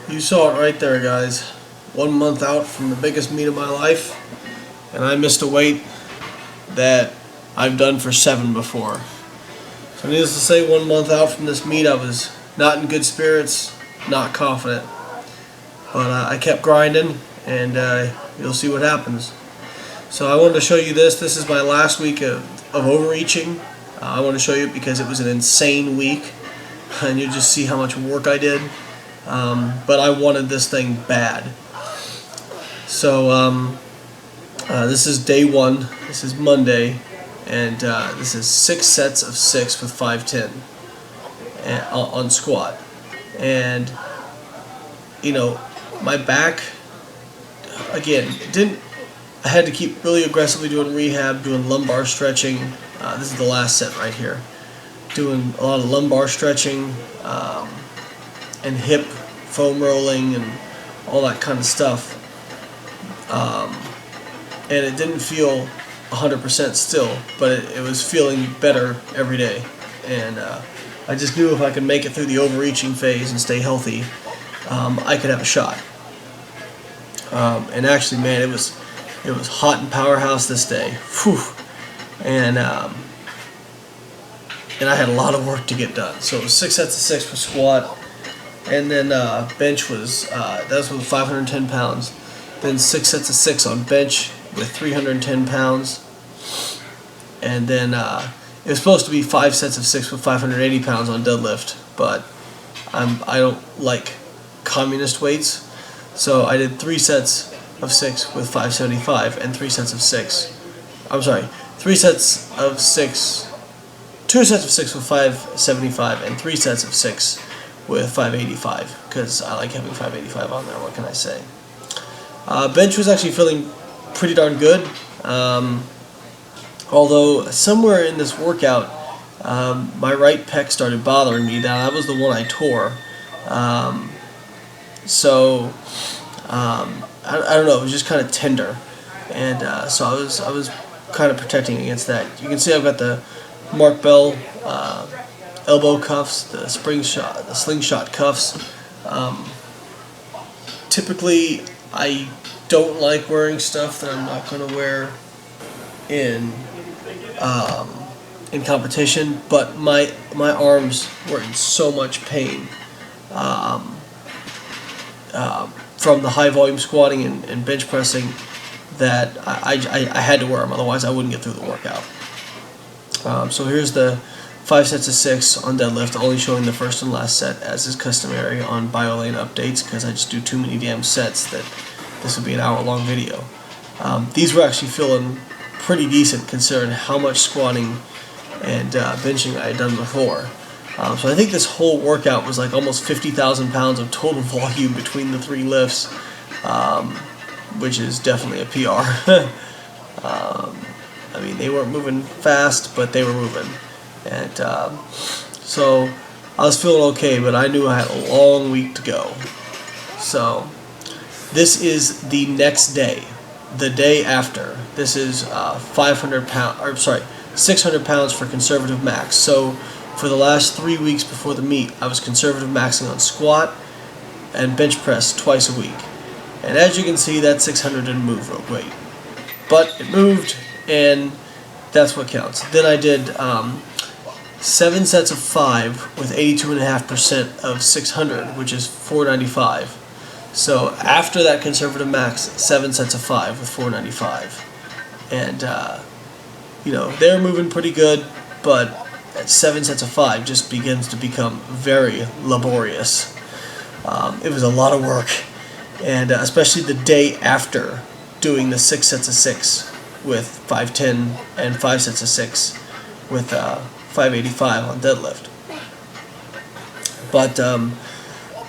You saw it right there, guys. 1 month out from the biggest meet of my life, and I missed a weight that I've done for 7 before. So needless to say, 1 month out from this meet, I was not in good spirits, not confident. But I kept grinding, and you'll see what happens. So I wanted to show you this. This is my last week of overreaching. I want to show you it because it was an insane week, and you just see how much work I did. But I wanted this thing bad. So this is day 1. This is Monday, and this is 6 sets of 6 with 510 on squat. And you know, my back again I had to keep really aggressively doing rehab, doing lumbar stretching. This is the last set right here. Doing a lot of lumbar stretching and hip foam rolling and all that kind of stuff. And it didn't feel 100% still, but it was feeling better every day. And I just knew if I could make it through the overreaching phase and stay healthy, I could have a shot. And actually, man, it was hot in Powerhouse this day. Whew. And I had a lot of work to get done. So it was 6 sets of 6 for squat, and then bench was that was with 510 pounds. Then 6 sets of 6 on bench with 310 pounds, and then it was supposed to be 5 sets of 6 with 580 pounds on deadlift, but I don't like communist weights, so I did 3 sets of 6 with 575 and 3 sets of 6. I'm sorry, 3 sets of 6, 2 sets of 6 with 575 and 3 sets of 6 with 585, because I like having 585 on there. What can I say? Bench was actually feeling pretty darn good, although somewhere in this workout my right pec started bothering me. That was the one I tore. I don't know, it was just kind of tender, and so I was kind of protecting against that. You can see I've got the Mark Bell elbow cuffs, the slingshot cuffs. Typically, I don't like wearing stuff that I'm not going to wear in competition, but my arms were in so much pain from the high volume squatting and bench pressing that I had to wear them, otherwise I wouldn't get through the workout. So here's the 5 sets of 6 on deadlift, only showing the first and last set as is customary on BioLane updates, because I just do too many damn sets that this would be an hour-long video. These were actually feeling pretty decent considering how much squatting and benching I had done before. So I think this whole workout was like almost 50,000 pounds of total volume between the 3 lifts, which is definitely a PR. I mean, they weren't moving fast, but they were moving. And so I was feeling okay, but I knew I had a long week to go. So this is the next day, the day after. This is 600 pounds for conservative max. So for the last 3 weeks before the meet, I was conservative maxing on squat and bench press twice a week. And as you can see, that 600 didn't move real great, but it moved, and that's what counts. Then I did 7 sets of 5 with 82.5% of 600, which is 495. So after that conservative max, 7 sets of 5 with 495. And, you know, they're moving pretty good, but at 7 sets of 5 just begins to become very laborious. It was a lot of work, and especially the day after doing the 6 sets of 6 with 510 and 5 sets of 6 with 585 on deadlift. But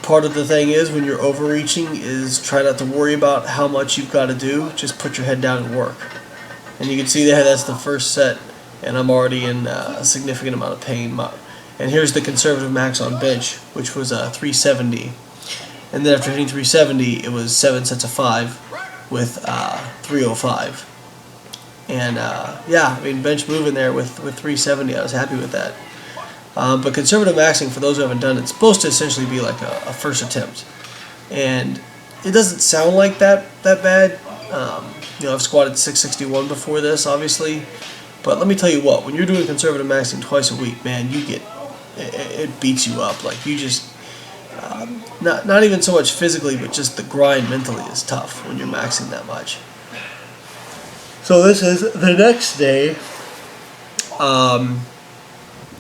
part of the thing is, when you're overreaching, is try not to worry about how much you've got to do. Just put your head down and work. And you can see there, that's the first set, and I'm already in a significant amount of pain. And here's the conservative max on bench, which was 370. And then after hitting 370, it was 7 sets of 5 with 305. And yeah, I mean, bench moving there with 370, I was happy with that. But conservative maxing, for those who haven't done it, it's supposed to essentially be like a first attempt. and it doesn't sound like that bad. You know, I've squatted 661 before this, obviously, but let me tell you what, when you're doing conservative maxing twice a week, man, you get it beats you up. Like, you just not even so much physically, but just the grind mentally is tough when you're maxing that much. So this is the next day.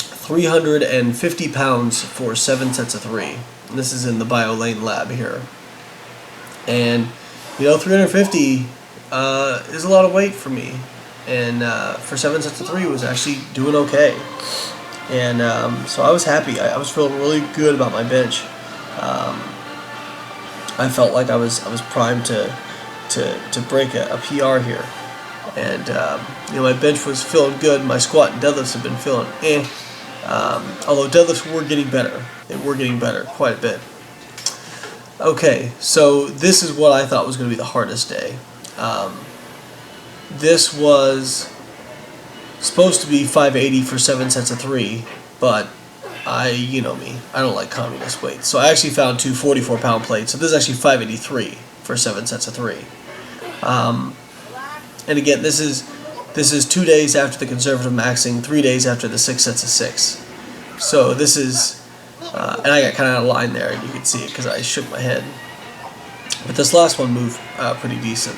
350 pounds for 7 sets of 3. And this is in the BioLane lab here. And, you know, 350 is a lot of weight for me. And for 7 sets of 3 was actually doing okay. And so I was happy. I was feeling really good about my bench. I felt like I was primed to break a PR here. And you know, my bench was feeling good. My squat and deadlifts have been feeling although deadlifts were getting better. They were getting better quite a bit. Okay, so this is what I thought was going to be the hardest day. This was supposed to be 580 for 7 sets of 3, but you know me, I don't like communist weights. So I actually found two 44-pound plates. So this is actually 583 for 7 sets of 3. And again, this is 2 days after the conservative maxing, 3 days after the 6 sets of 6. So this is, and I got kind of out of line there, and you can see it because I shook my head. But this last one moved pretty decent.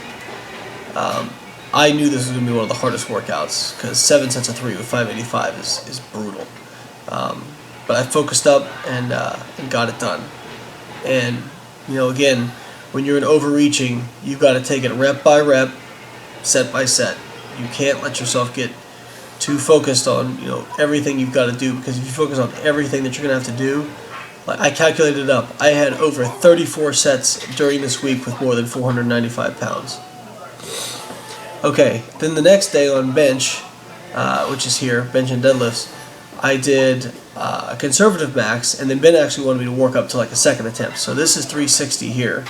I knew this was going to be one of the hardest workouts because 7 sets of 3 with 585 is brutal. But I focused up and got it done. And, you know, again, when you're in overreaching, you've got to take it rep by rep, set by set. You can't let yourself get too focused on, you know, everything you've got to do, because if you focus on everything that you're going to have to do, like I calculated it up, I had over 34 sets during this week with more than 495 pounds. Okay, then the next day on bench, which is here, bench and deadlifts, I did a conservative max, and then Ben actually wanted me to work up to like a second attempt. So this is 360 here.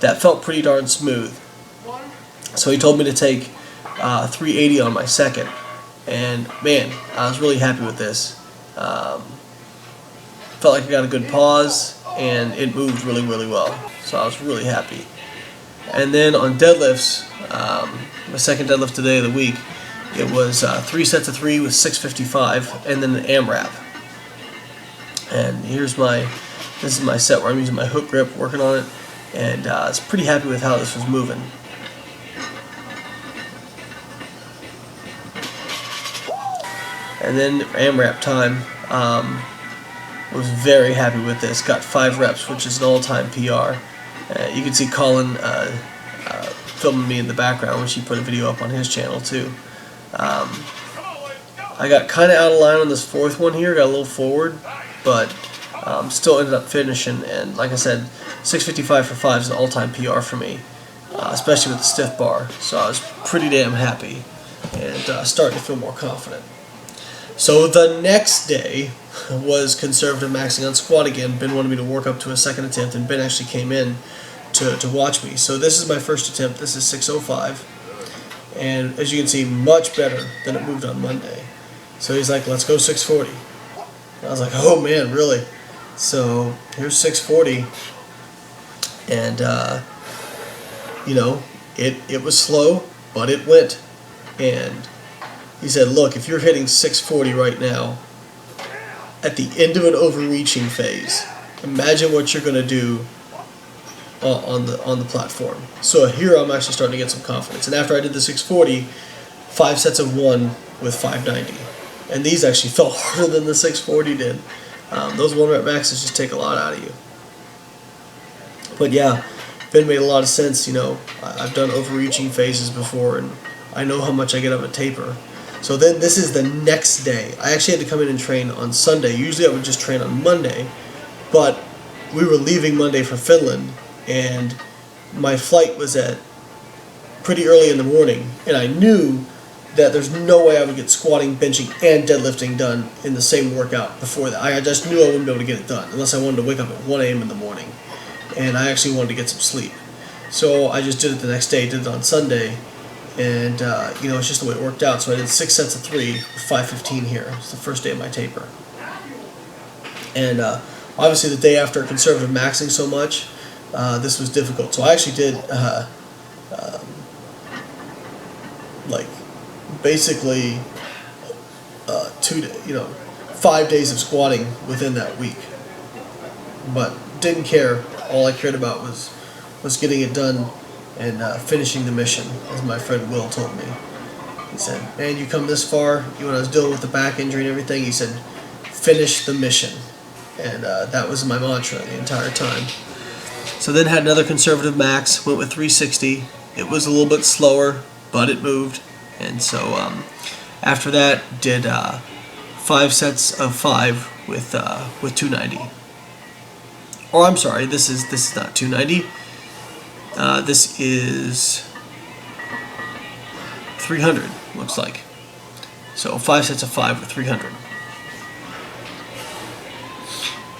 That felt pretty darn smooth. So he told me to take 380 on my second, and man, I was really happy with this. Felt like I got a good pause, and it moved really, really well. So I was really happy. And then on deadlifts, my second deadlift today of the week, it was 3 sets of 3 with 655, and then an AMRAP. And this is my set where I'm using my hook grip, working on it, and I was pretty happy with how this was moving. And then AMRAP time, was very happy with this. Got 5 reps, which is an all-time PR. You can see Colin filming me in the background, which he put a video up on his channel too. I got kind of out of line on this fourth one here, got a little forward, but still ended up finishing. And like I said, 655 for 5 is an all-time PR for me, especially with the stiff bar. So I was pretty damn happy and starting to feel more confident. So the next day was conservative maxing on squat again. Ben wanted me to work up to a second attempt, and Ben actually came in to watch me. So this is my first attempt. This is 605, and as you can see, much better than it moved on Monday. So he's like, let's go 640. And I was like, oh man, really? So here's 640, and you know, it was slow, but it went. And he said, look, if you're hitting 640 right now, at the end of an overreaching phase, imagine what you're going to do on the platform. So here I'm actually starting to get some confidence. And after I did the 640, 5 sets of 1 with 590. And these actually felt harder than the 640 did. Those 1 rep maxes just take a lot out of you. But yeah, Ben made a lot of sense. You know, I've done overreaching phases before, and I know how much I get of a taper. So then this is the next day. I actually had to come in and train on Sunday. Usually I would just train on Monday, but we were leaving Monday for Finland, and my flight was at pretty early in the morning, and I knew that there's no way I would get squatting, benching, and deadlifting done in the same workout before that. I just knew I wouldn't be able to get it done unless I wanted to wake up at 1 a.m. in the morning, and I actually wanted to get some sleep. So I just did it the next day, did it on Sunday, and you know, it's just the way it worked out. So I did 6 sets of 3 with 515 here. It's the first day of my taper. And obviously the day after conservative maxing so much, this was difficult. So I actually did like basically 5 days of squatting within that week, but didn't care. All I cared about was getting it done and finishing the mission, as my friend Will told me. He said, "Man, you come this far." When I was dealing with the back injury and everything, he said, "Finish the mission," and that was my mantra the entire time. So then had another conservative max, went with 360. It was a little bit slower, but it moved, and so after that did 5 sets of 5 with 290. Or I'm sorry, this is not 290. This is 300, looks like. So 5 sets of 5 with 300.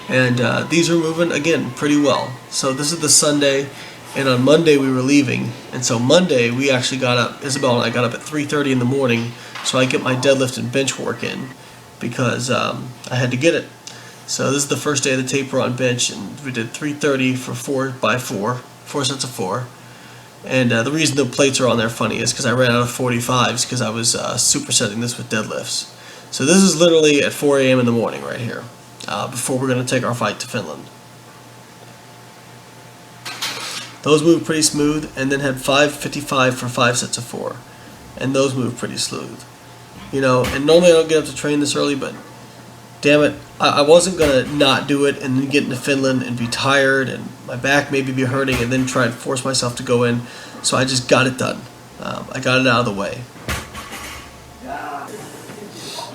And these are moving, again, pretty well. So this is the Sunday, and on Monday we were leaving. And so Monday we actually got up, Isabel and I got up at 3:30 in the morning so I get my deadlift and bench work in, because I had to get it. So this is the first day of the taper on bench, and we did 330 for 4 sets of 4. And the reason the plates are on there funny is because I ran out of 45s because I was supersetting this with deadlifts. So this is literally at 4 a.m. in the morning right here, before we're going to take our flight to Finland. Those moved pretty smooth, and then had 555 for 5 sets of 4. And those moved pretty smooth. You know, and normally I don't get up to train this early, but damn it, I wasn't going to not do it and then get into Finland and be tired and my back maybe be hurting and then try and force myself to go in. So I just got it done. I got it out of the way.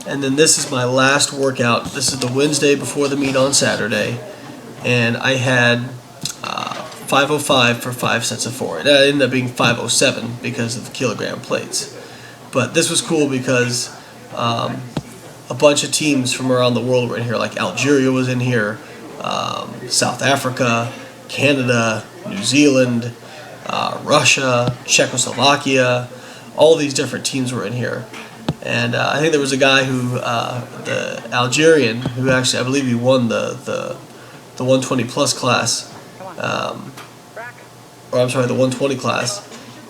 And then this is my last workout. This is the Wednesday before the meet on Saturday. And I had 505 for 5 sets of 4. It ended up being 507 because of the kilogram plates. But this was cool because a bunch of teams from around the world were in here. Like Algeria was in here, South Africa, Canada, New Zealand, Russia, Czechoslovakia. All these different teams were in here. And I think there was a guy who, the Algerian, who actually, I believe he won the 120 plus class. Or I'm sorry, the 120 class.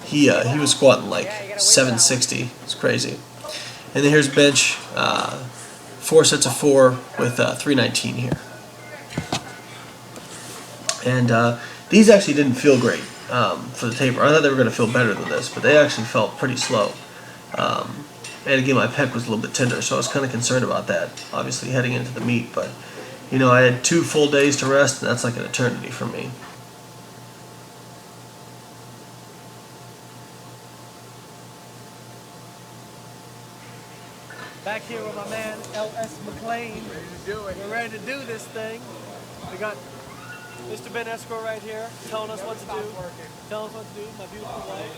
He was squatting like 760. It's crazy. And then here's bench, 4 sets of 4 with 319 here. And these actually didn't feel great for the taper. I thought they were going to feel better than this, but they actually felt pretty slow. And again, my pec was a little bit tender, so I was kind of concerned about that, obviously, heading into the meet. But, you know, I had 2 full days to rest, and that's like an eternity for me. Back here with my man, L.S. McLean. Ready to do it. We're ready to do this thing. We got Mr. Ben Escort right here telling us what to do. Telling us what to do, my beautiful wife.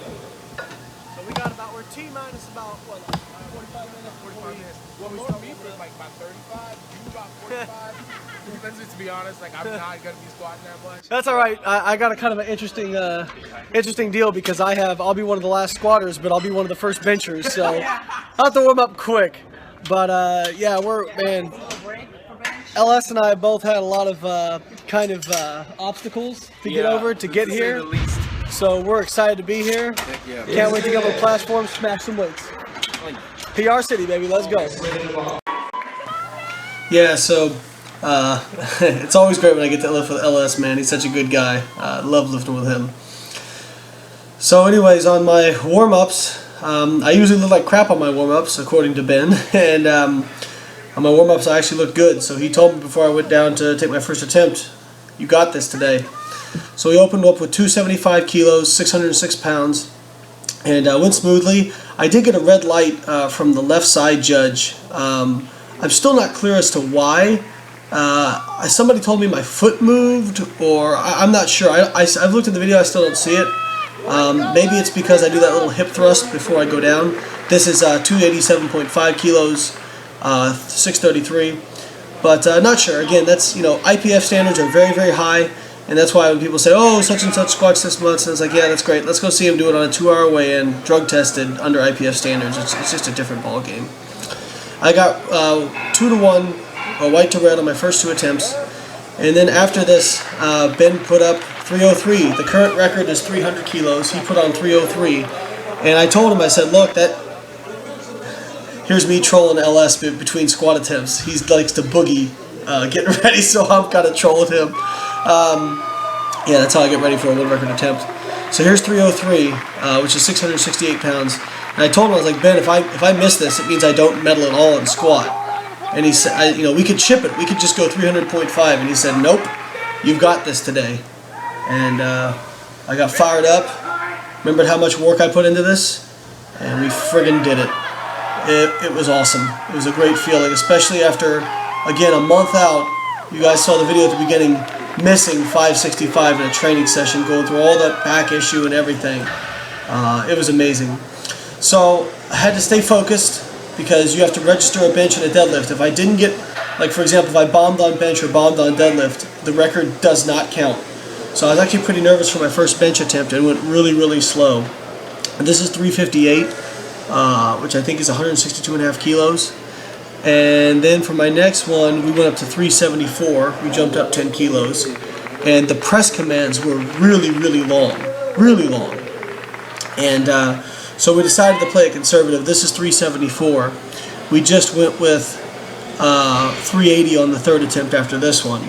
So we got we're T-minus about, what, 45 minutes? 45 minutes. Well, we start me for like about 35, you about 45. Let's just be honest, like I'm not going to be squatting that much. That's all right. I got a kind of an interesting deal because I'll be one of the last squatters, but I'll be one of the first benchers. So I'll have to warm up quick. But yeah, LS and I both had a lot of obstacles to get over to get here. So we're excited to be here. Can't wait to get on the platform, smash some weights. PR City, baby, let's go. Yeah, so it's always great when I get to lift with LS, man. He's such a good guy. I love lifting with him. So anyways, on my warm-ups, I usually look like crap on my warm-ups, according to Ben. And on my warm-ups, I actually looked good. So he told me before I went down to take my first attempt, you got this today. So he opened up with 275 kilos, 606 pounds, and went smoothly. I did get a red light from the left side judge. I'm still not clear as to why. Somebody told me my foot moved, or I'm not sure. I've looked at the video, I still don't see it. Maybe it's because I do that little hip thrust before I go down. This is 287.5 kilos, 633, but not sure. Again, that's, IPF standards are very, very high, and that's why when people say, oh, such and such squats this month, and it's like, yeah, that's great. Let's go see him do it on a 2-hour weigh-in, drug tested under IPF standards. It's just a different ball game. I got 2-to-1, white to red on my first 2 attempts, and then after this, Ben put up 303. The current record is 300 kilos. He put on 303. And I told him, I said, look, here's me trolling LS between squat attempts. He likes to boogie getting ready, so I'm kind of trolling him. Yeah, that's how I get ready for a world record attempt. So here's 303, which is 668 pounds. And I told him, I was like, Ben, if I miss this, it means I don't medal at all in squat. And he said, we could chip it. We could just go 300.5. And he said, nope, you've got this today. And I got fired up. Remembered how much work I put into this, and we friggin' did it. It was awesome. It was a great feeling, especially after, again, a month out. You guys saw the video at the beginning, missing 565 in a training session, going through all that back issue and everything. It was amazing. So I had to stay focused because you have to register a bench and a deadlift. If I didn't get, like for example, if I bombed on bench or bombed on deadlift, the record does not count. So I was actually pretty nervous for my first bench attempt and went really, really slow. And this is 358, which I think is 162.5 kilos. And then for my next one, we went up to 374. We jumped up 10 kilos. And the press commands were really, really long. Really long. And so we decided to play it conservative. This is 374. We just went with 380 on the third attempt after this one.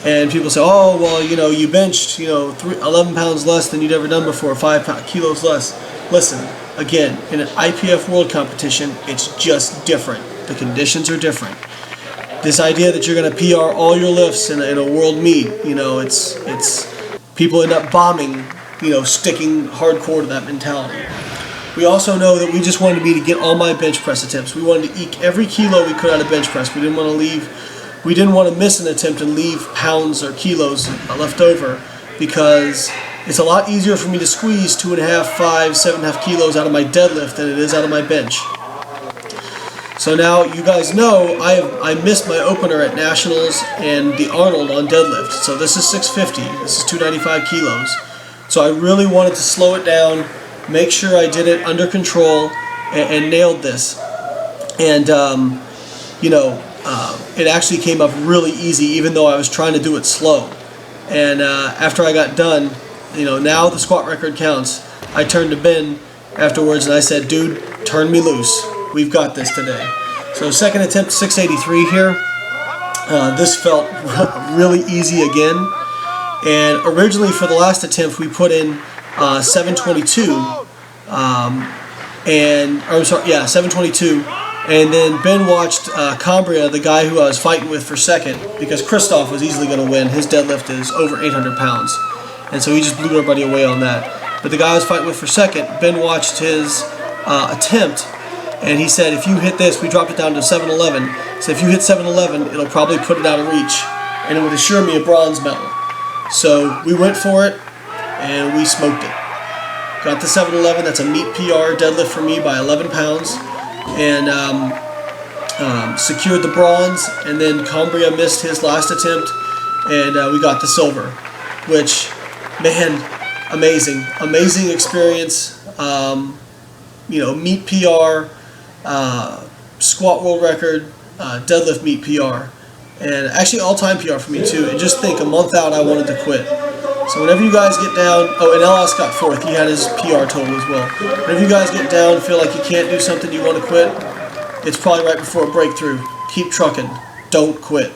And people say, oh, well, you benched, 11 pounds less than you'd ever done before, 5 kilos less. Listen, again, in an IPF world competition, it's just different. The conditions are different. This idea that you're going to PR all your lifts in a world meet, it's people end up bombing, sticking hardcore to that mentality. We also know that we just wanted me to get all my bench press attempts. We wanted to eke every kilo we could out of bench press. We didn't want to miss an attempt and leave pounds or kilos left over, because it's a lot easier for me to squeeze 2.5, 5, 7.5 kilos out of my deadlift than it is out of my bench. So now you guys know I missed my opener at Nationals and the Arnold on deadlift. So this is 650. This is 295 kilos. So I really wanted to slow it down, make sure I did it under control, and nailed this. And it actually came up really easy, even though I was trying to do it slow. And after I got done, now the squat record counts. I turned to Ben afterwards and I said, dude, turn me loose. We've got this today. So second attempt, 683 here. This felt really easy again. And originally for the last attempt, we put in 722. 722. And then Ben watched Cambria, the guy who I was fighting with for second, because Christoph was easily going to win. His deadlift is over 800 pounds. And so he just blew everybody away on that. But the guy I was fighting with for second, Ben watched his attempt, and he said, if you hit this, we dropped it down to 711. So if you hit 711, it'll probably put it out of reach, and it would assure me a bronze medal. So we went for it, and we smoked it. Got the 711, that's a meet PR deadlift for me by 11 pounds. And secured the bronze, and then Cambria missed his last attempt, and we got the silver, which, man, amazing experience. Meet PR, squat world record, deadlift meet PR, and actually all-time PR for me too. And just think, a month out I wanted to quit. So whenever you guys get down, and LS got fourth, he had his PR total as well. Whenever you guys get down, feel like you can't do something, you want to quit, it's probably right before a breakthrough. Keep trucking. Don't quit.